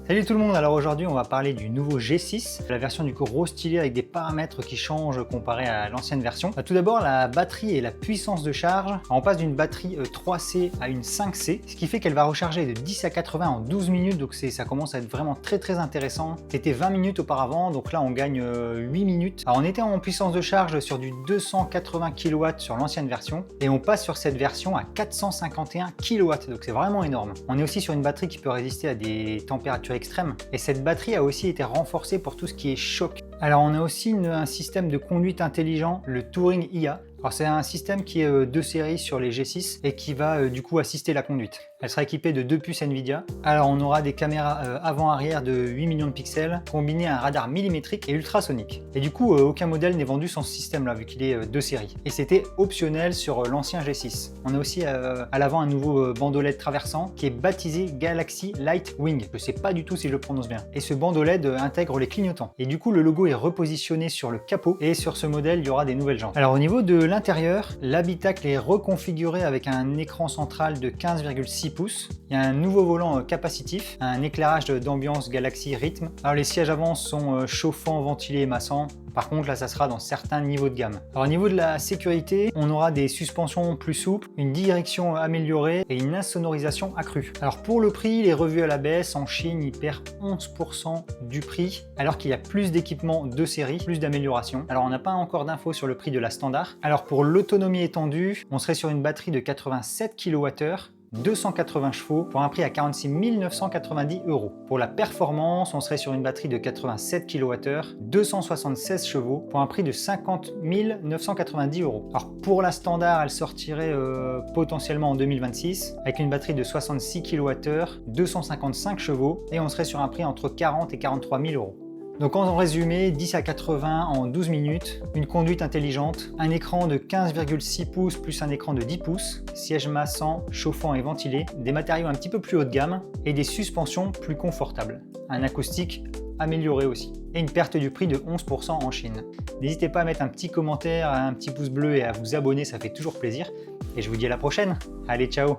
Salut tout le monde, alors aujourd'hui on va parler du nouveau G6, la version du coup gros stylé avec des paramètres qui changent comparé à l'ancienne version. Tout d'abord la batterie et la puissance de charge. Alors, on passe d'une batterie 3C à une 5C, ce qui fait qu'elle va recharger de 10 à 80 en 12 minutes, donc ça commence à être vraiment très intéressant. C'était 20 minutes auparavant, donc là on gagne 8 minutes. Alors on était en puissance de charge sur du 280 kW sur l'ancienne version, et on passe sur cette version à 451 kW, donc c'est vraiment énorme. On est aussi sur une batterie qui peut résister à des températures extrême, et cette batterie a aussi été renforcée pour tout ce qui est choc. Alors on a aussi un système de conduite intelligent, le Touring IA. Alors c'est un système qui est de série sur les G6 et qui va du coup assister la conduite. Elle sera équipée de 2 puces Nvidia. Alors on aura des caméras avant-arrière de 8 millions de pixels, combinées à un radar millimétrique et ultrasonique. Et du coup aucun modèle n'est vendu sans ce système là vu qu'il est de série. Et c'était optionnel sur l'ancien G6. On a aussi à l'avant un nouveau bandeau LED traversant qui est baptisé Galaxy Lightwing. Je sais pas du tout si je le prononce bien. Et ce bandeau LED intègre les clignotants. Et du coup le logo est repositionné sur le capot, et sur ce modèle il y aura des nouvelles jantes. Alors au niveau de l'intérieur, l'habitacle est reconfiguré avec un écran central de 15,6 pouces. Il y a un nouveau volant capacitif, un éclairage d'ambiance Galaxy Rhythm. Alors les sièges avant sont chauffants, ventilés et massants. Par contre là ça sera dans certains niveaux de gamme. Alors au niveau de la sécurité, on aura des suspensions plus souples, une direction améliorée et une insonorisation accrue. Alors pour le prix, il est revu à la baisse. En Chine, il perd 11% du prix, alors qu'il y a plus d'équipements de série, plus d'améliorations. Alors on n'a pas encore d'infos sur le prix de la standard. Alors pour l'autonomie étendue, on serait sur une batterie de 87 kWh, 280 chevaux pour un prix à 46 990 €. Pour la performance, on serait sur une batterie de 87 kWh, 276 chevaux pour un prix de 50 990 €. Alors pour la standard, elle sortirait potentiellement en 2026 avec une batterie de 66 kWh, 255 chevaux, et on serait sur un prix entre 40 et 43 000 €. Donc en résumé, 10 à 80 en 12 minutes, une conduite intelligente, un écran de 15,6 pouces plus un écran de 10 pouces, siège massant, chauffant et ventilé, des matériaux un petit peu plus haut de gamme et des suspensions plus confortables. Un acoustique amélioré aussi. Et une perte du prix de 11% en Chine. N'hésitez pas à mettre un petit commentaire, un petit pouce bleu et à vous abonner, ça fait toujours plaisir. Et je vous dis à la prochaine. Allez, ciao!